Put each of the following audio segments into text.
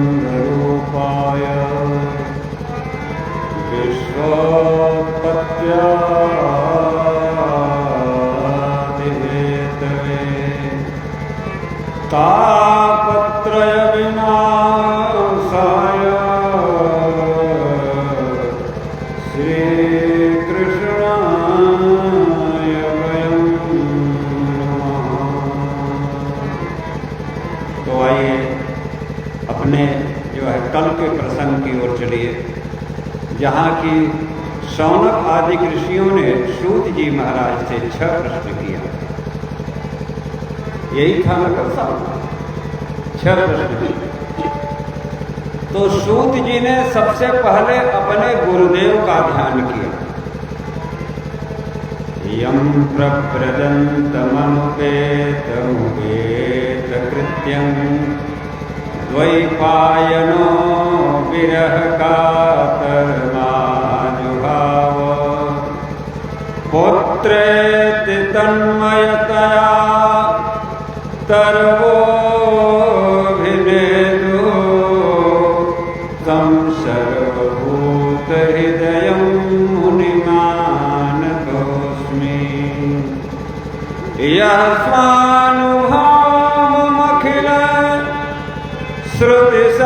सच्चिदानन्दरूपाय विश्वोत्पत्त्यादिहेतवे तापत्रयविनाशाय श्रीकृष्णाय वयं नमः। तो आइए अपने जो है कल के प्रसंग की ओर चलिए, जहाँ की शौनक आदि ऋषियों ने सूत जी महाराज से 6 प्रश्न किया। यही था ना कल साहब, 6 प्रश्न किए। तो सूत जी ने सबसे पहले अपने गुरुदेव का ध्यान किया। यम प्रव्रजन्तमनुपेतमुपेत कृत्यं द्वैपायनो विरह कातरमाजुभाव पुत्रेति तन्मयतया तरवोऽभिनेदु तं सर्वभूतहृदयं मुनिमानतोऽस्मि। यः स्वानुभवमखिल श्रुतिसारमेका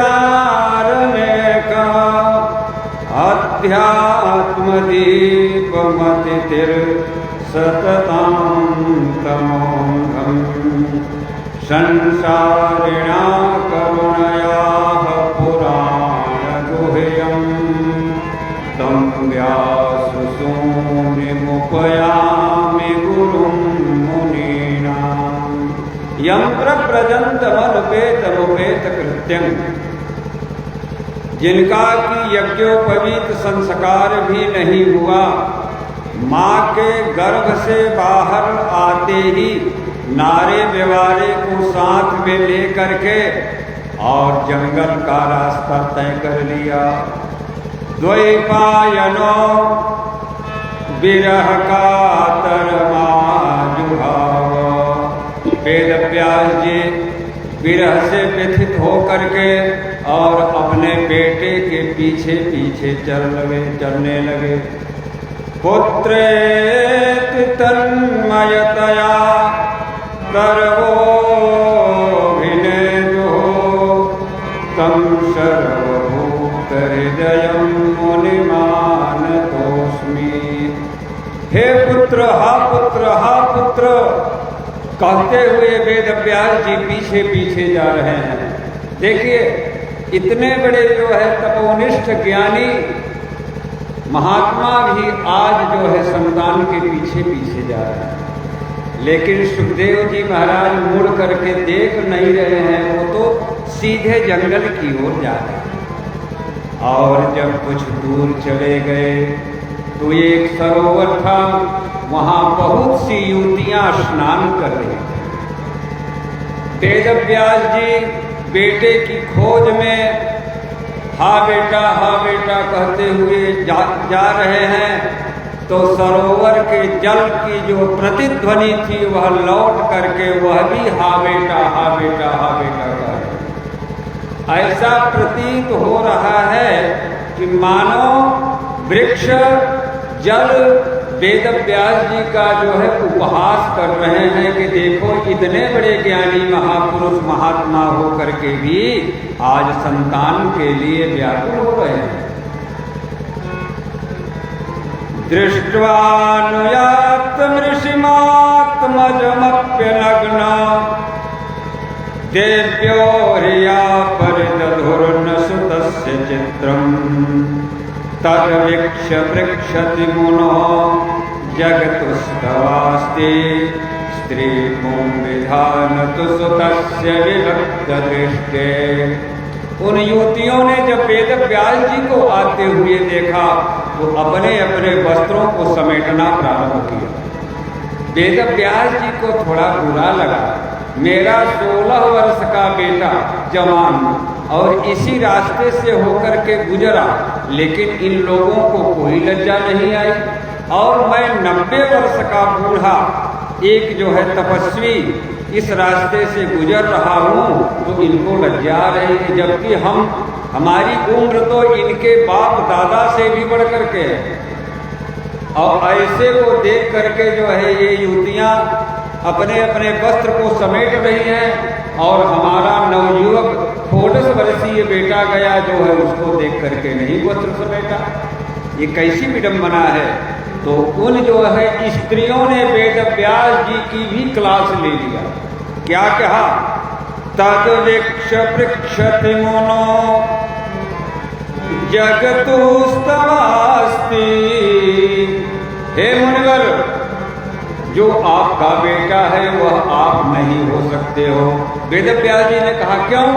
अध्यात्मदीपमतिर्सततां तमोघम् संसारिणा करुणयाः पुराणगुह्यं तं व्याससूनुमुपयामि गुरुं मुनीनाम्। यं प्रव्रजन्तमनुपेतमुपेतकृत्यं, जिनका कि यज्ञोपवीत संस्कार भी नहीं हुआ, माँ के गर्भ से बाहर आते ही नारे व्यवहारे को साथ में लेकर के और जंगल का रास्ता तय कर लिया। द्वैपायनो विरह कातरमाजुभाव, वेद व्यास जी विरह से व्यथित होकर के और अपने बेटे के पीछे पीछे चलने लगे। पुत्रेति तन्मयतया तरवोऽभिनेदुः तं सर्वभूतहृदयं मुनिमानतोऽस्मि। हे पुत्र, हा पुत्र, हा पुत्र कहते हुए वेद व्यास जी पीछे पीछे जा रहे हैं। देखिए, इतने बड़े जो है तपोनिष्ठ ज्ञानी महात्मा भी आज जो है संतान के पीछे पीछे जा रहे हैं, लेकिन सुखदेव जी महाराज मुड़ करके देख नहीं रहे हैं, वो तो सीधे जंगल की ओर जा रहे हैं। और जब कुछ दूर चले गए तो एक सरोवर था, वहां बहुत सी युवतियां स्नान कर रही थी। वेद व्यास जी बेटे की खोज में हा बेटा कहते हुए जा रहे हैं, तो सरोवर के जल की जो प्रतिध्वनि थी वह लौट करके वह भी हा बेटा कह रहे। ऐसा प्रतीत हो रहा है कि मानो वृक्ष जल वेद व्यास जी का जो है उपहास कर रहे हैं कि देखो, इतने बड़े ज्ञानी महापुरुष महात्मा होकर के भी आज संतान के लिए व्याकुल हो रहे हैं। दृष्ट्वानुयातमृषिमात्मजमप्यनग्न देव्यो ह्रिया परिदधुर्न सुतस्य चित्रम् तद्वीक्ष्य पृक्षति मुनो जगतुस्तवास्ति स्त्रीपुं विधानतु सुतस्य विभक्तदृष्टे। उन युवतियों ने जब वेद व्यास जी को आते हुए देखा तो अपने अपने वस्त्रों को समेटना प्रारंभ किया। वेद व्यास जी को थोड़ा बुरा लगा, मेरा 16 वर्ष का बेटा जवान और इसी रास्ते से होकर के गुजरा, लेकिन इन लोगों को कोई लज्जा नहीं आई, और मैं 90 वर्ष का बूढ़ा एक जो है तपस्वी इस रास्ते से गुजर रहा हूँ तो इनको लज्जा आ रही है, जबकि हमारी उम्र तो इनके बाप दादा से भी बढ़ करके है। और ऐसे को देख करके जो है ये युवतियाँ अपने अपने वस्त्र को समेट रही हैं और हमारा नवयुवक 14 वर्षीय बेटा गया जो है उसको देख करके नहीं वस्त्र समेटा। ये कैसी विडंबना है। तो उन जो है स्त्रियों ने वेद व्यास जी की भी क्लास ले लिया। क्या कहा? तद वृक्ष वृक्षति मुनो जगतुस्तवास्ति। हे मुनिवर, जो आपका बेटा है वह आप नहीं हो सकते हो। वेद व्यास जी ने कहा क्यों?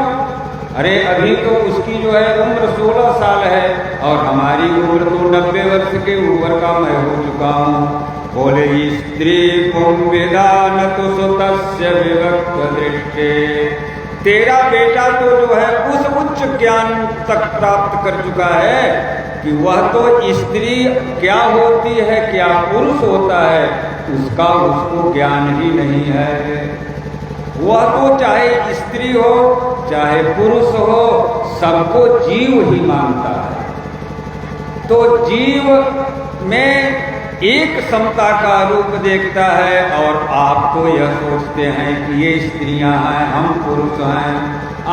अरे अभी तो उसकी जो है उम्र 16 साल है और हमारी उम्र तो 90 वर्ष के ऊपर का मैं हो चुका हूँ। बोले स्त्री पुंविदान तो सुतस्य विभक्त दृष्टि। तेरा बेटा तो जो है उस उच्च ज्ञान तक प्राप्त कर चुका है कि वह तो स्त्री क्या होती है, क्या पुरुष होता है, उसका उसको ज्ञान ही नहीं है। वह तो चाहे स्त्री हो चाहे पुरुष हो सबको जीव ही मानता है। तो जीव में एक समता का रूप देखता है और आप तो यह सोचते हैं कि ये स्त्रियां हैं, हम पुरुष हैं।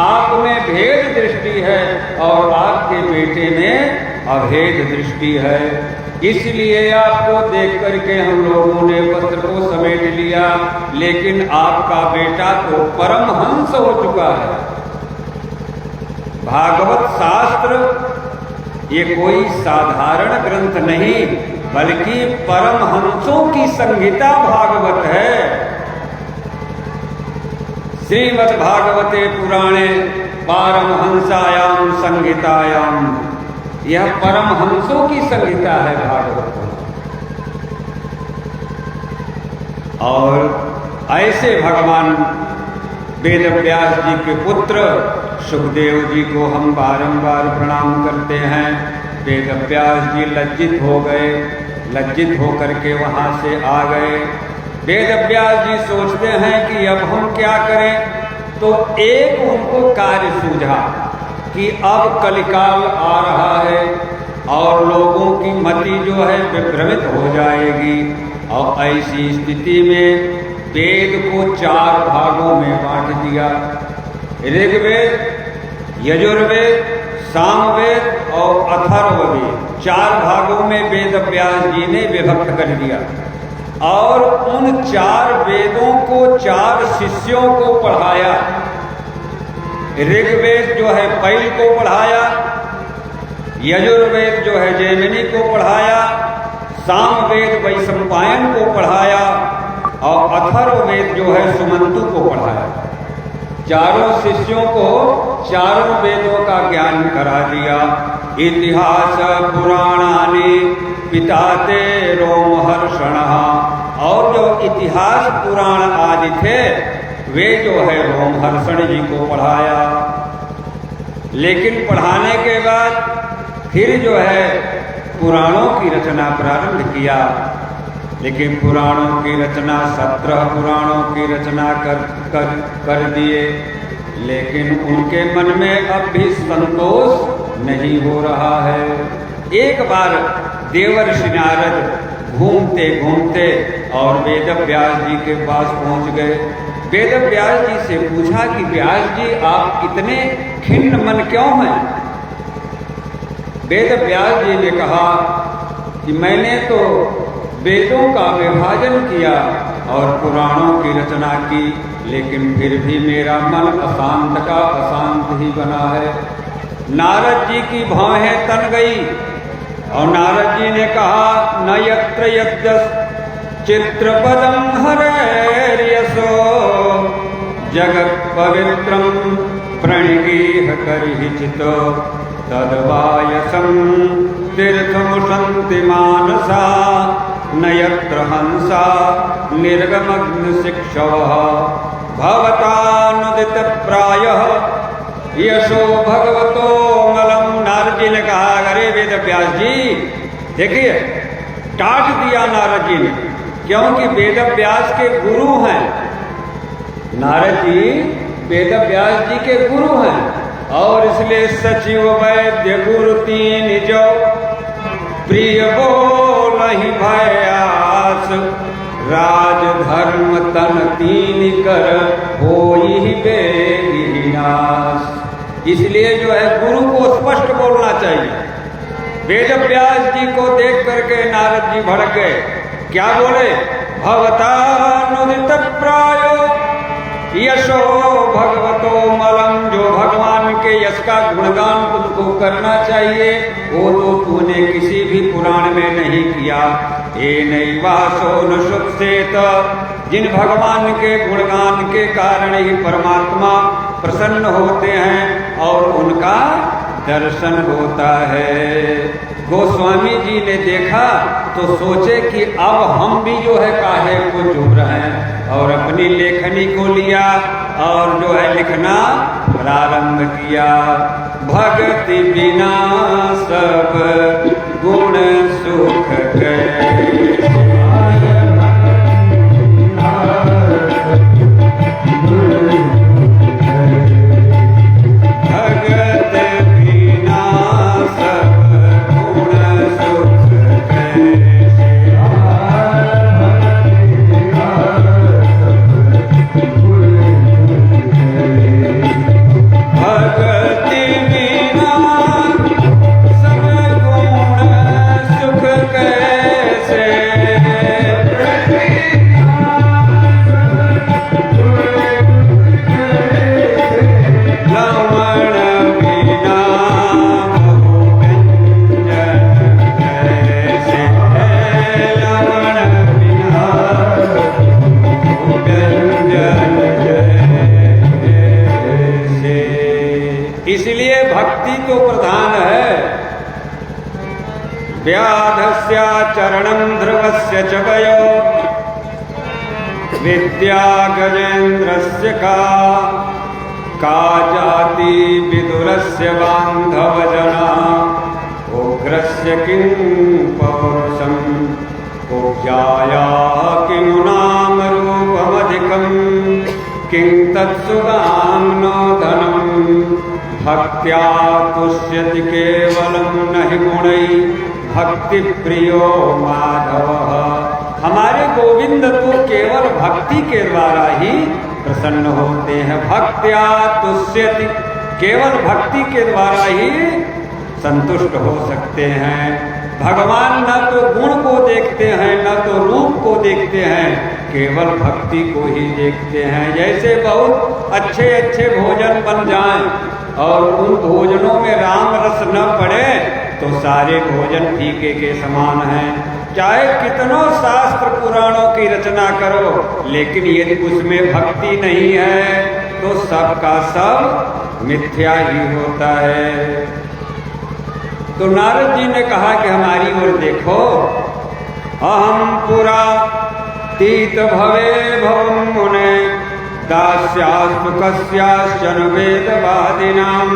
आप में भेद दृष्टि है और आपके बेटे में अभेद दृष्टि है। इसलिए आपको देख करके हम लोगों ने वस्त्र को समेट लिया, लेकिन आपका बेटा तो परमहंस हो चुका है। भागवत शास्त्र ये कोई साधारण ग्रंथ नहीं बल्कि परमहंसों की संहिता भागवत है। श्रीमद् भागवते पुराणे पारमहंसायाम संहितायाम, यह परमहंसों की संहिता है भागवत। और ऐसे भगवान वेद व्यास जी के पुत्र सुखदेव जी को हम बारंबार प्रणाम करते हैं। वेद व्यास जी लज्जित हो गए, लज्जित होकर के वहाँ से आ गए। वेद व्यास जी सोचते हैं कि अब हम क्या करें। तो एक उनको कार्य सूझा कि अब कलिकाल आ रहा है और लोगों की मति जो है विभ्रमित हो जाएगी। और ऐसी स्थिति में वेद को 4 भागों में बांट दिया। ऋग्वेद, यजुर्वेद, सामवेद और अथर्ववेद 4 भागों में वेद व्यास जी ने विभक्त कर दिया। और उन 4 वेदों को 4 शिष्यों को पढ़ाया। ऋग्वेद जो है पैल को पढ़ाया, यजुर्वेद जो है जैमिनी को पढ़ाया, सामवेद वैशंपायन को पढ़ाया और अथर्ववेद जो है सुमंतु को पढ़ाया। चारों शिष्यों को चारों वेदों का ज्ञान करा दिया। इतिहास पुराणानि पिताते रोमहर्षणः, और जो इतिहास पुराण आदि थे वे जो है रोमहर्षण जी को पढ़ाया। लेकिन पढ़ाने के बाद फिर जो है पुराणों की रचना प्रारंभ किया। लेकिन पुराणों की रचना 17 पुराणों की रचना कर दिए, लेकिन उनके मन में अब भी संतोष नहीं हो रहा है। एक बार देवर्षि नारद घूमते घूमते और वेद व्यास जी के पास पहुंच गए। वेद व्यास जी से पूछा कि व्यास जी आप इतने खिन्न मन क्यों हैं? वेद व्यास जी ने कहा कि मैंने तो वेदों का विभाजन किया और पुराणों की रचना की, लेकिन फिर भी मेरा मन अशांत का अशांत ही बना है। नारद जी की भौहें तन गई और नारद जी ने कहा न यत्र यद्यस् चित्रपदं हरेर्यसो जगत् पवित्रं प्रणिगीह करिहिचितो तद्वायसं तीर्थमुशन्ति मानसा न यत्र हंसा निर्गमग्निशिक्षवः भवतानुदितप्रायः यशो भगवतो मलम। नारद जी ने कहा अरे वेद व्यास जी, देखिए डांट दिया नारद जी ने क्योंकि वेद व्यास के गुरु हैं। नारद जी वेद व्यास जी के गुरु हैं, और इसलिए सचिव वैद्य गुरु तीन जो प्रिय बोलहि भयास, राज धर्म तन तीन कर होई बेगी विनाश। इसलिए जो है गुरु को स्पष्ट बोलना चाहिए। वेद व्यास जी को देख करके नारद जी भड़क गए। क्या बोले? भवतानुदित प्रायो यशो भगवतो मलम, जो भगवान के यश का गुणगान तुमको करना चाहिए वो तो तूने किसी भी पुराण में नहीं किया। ये नैवासो न सुप्सेत, जिन भगवान के गुणगान के कारण ही परमात्मा प्रसन्न होते हैं और उनका दर्शन होता है। गोस्वामी जी ने देखा तो सोचे कि अब हम भी जो है काहे को चुप रहे, और अपनी लेखनी को लिया और जो है लिखना प्रारंभ किया। भक्ति बिना सब गुण सुख गए, व्याधस्या चरणं ध्रुवस्य च वयो, विद्या गजेन्द्रस्य का जाति विदुरस्य बान्धवजना, उग्रस्य किं पौरुषं कुब्जाया किमु नाम रूपमधिकं, किं तत्सुगाम्नो धनं भक्त्या तुष्यति केवलं नहि गुणैः भक्ति प्रियो माधव। हमारे गोविंद तो केवल भक्ति के द्वारा ही प्रसन्न होते हैं। भक्त्या तुष्यति, केवल भक्ति के द्वारा ही संतुष्ट हो सकते हैं। भगवान न तो गुण को देखते हैं न तो रूप को देखते हैं, केवल भक्ति को ही देखते हैं। जैसे बहुत अच्छे अच्छे भोजन बन जाएं और उन भोजनों में राम रस न पड़े तो सारे भोजन फीके के समान हैं। चाहे कितनों शास्त्र पुराणों की रचना करो, लेकिन यदि उसमें भक्ति नहीं है तो सबका सब मिथ्या ही होता है। तो नारद जी ने कहा कि हमारी ओर देखो, अहम पुरा तीत भवे भवम मुने, दास्यास्पकस्याश्चन वेदवादिनां,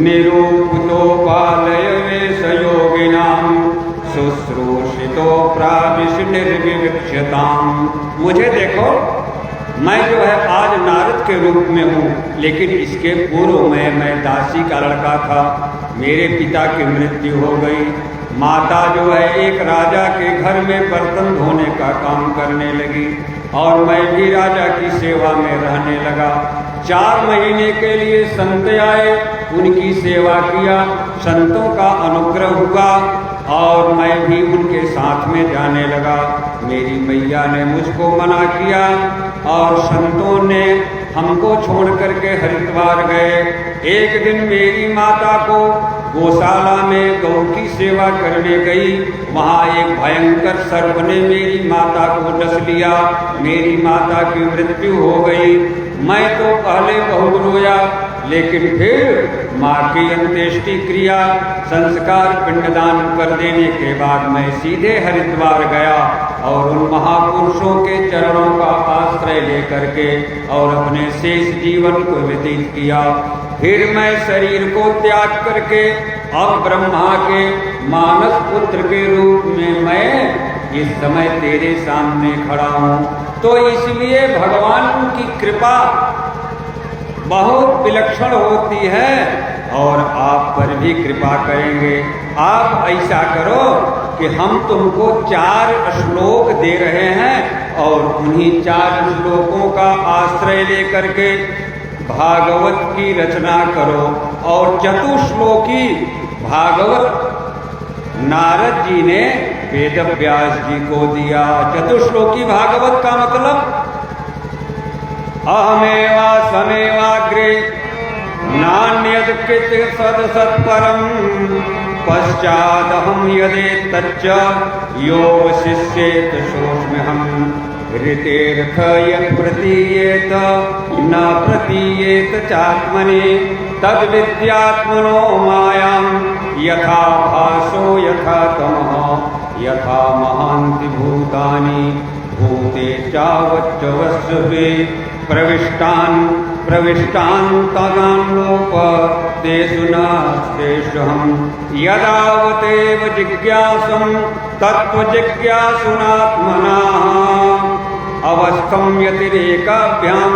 निरूपितोपालय वेशयोगिनां, शुश्रूषितो प्राविश निर्विवक्ष्यताम्। मुझे देखो, मैं जो है आज नारद के रूप में हूँ, लेकिन इसके पूर्व में मैं दासी का लड़का था। मेरे पिता की मृत्यु हो गई। माता जो है एक राजा के घर में बर्तन धोने का काम करने लगी और मैं भी राजा की सेवा में रहने लगा। 4 महीने के लिए संत आए, उनकी सेवा किया, संतों का अनुग्रह हुआ और मैं भी उनके साथ में जाने लगा। मेरी मैया ने मुझको मना किया और संतों ने हमको छोड़ करके हरिद्वार गए। एक दिन मेरी माता को गौशाला में गौ की सेवा करने गई, वहाँ एक भयंकर सर्प ने मेरी माता को डस लिया। मेरी माता की मृत्यु हो गई। मैं तो पहले बहुत रोया, लेकिन फिर माँ की अंत्येष्टि क्रिया संस्कार पिंडदान कर देने के बाद मैं सीधे हरिद्वार गया और उन महापुरुषों के चरणों का आश्रय लेकर के और अपने शेष जीवन को व्यतीत किया। फिर मैं शरीर को त्याग करके अब ब्रह्मा के मानस पुत्र के रूप में मैं इस समय तेरे सामने खड़ा हूँ। तो इसलिए भगवान की कृपा बहुत विलक्षण होती है और आप पर भी कृपा करेंगे। आप ऐसा करो कि हम तुमको 4 श्लोक दे रहे हैं और उन्हीं 4 श्लोकों का आश्रय लेकर के भागवत की रचना करो। और चतुश्लोकी भागवत नारद जी ने वेद व्यास जी को दिया। चतुश्लोकी भागवत का मतलब अहमेवा समेवाग्रे नान्यद किंचित् सत्परम पश्चादहम यदेतच्च यो शिष्येत सोऽस्म्यहम् ऋतेऽर्थ यत् प्रतीयेत न प्रतीयेत चात्मनि तद्विद्यात्मनो मायां यथा भासो यथा तमः यथा महान्ति भूतानि भूते चावच्चवस्वे प्रविष्टान्तगान्नोप तेषु नास्तेष्वहम् यदावतेव जिज्ञासं तत्त्वजिज्ञासुनात्मना अवस्थं यतिरेकाभ्यां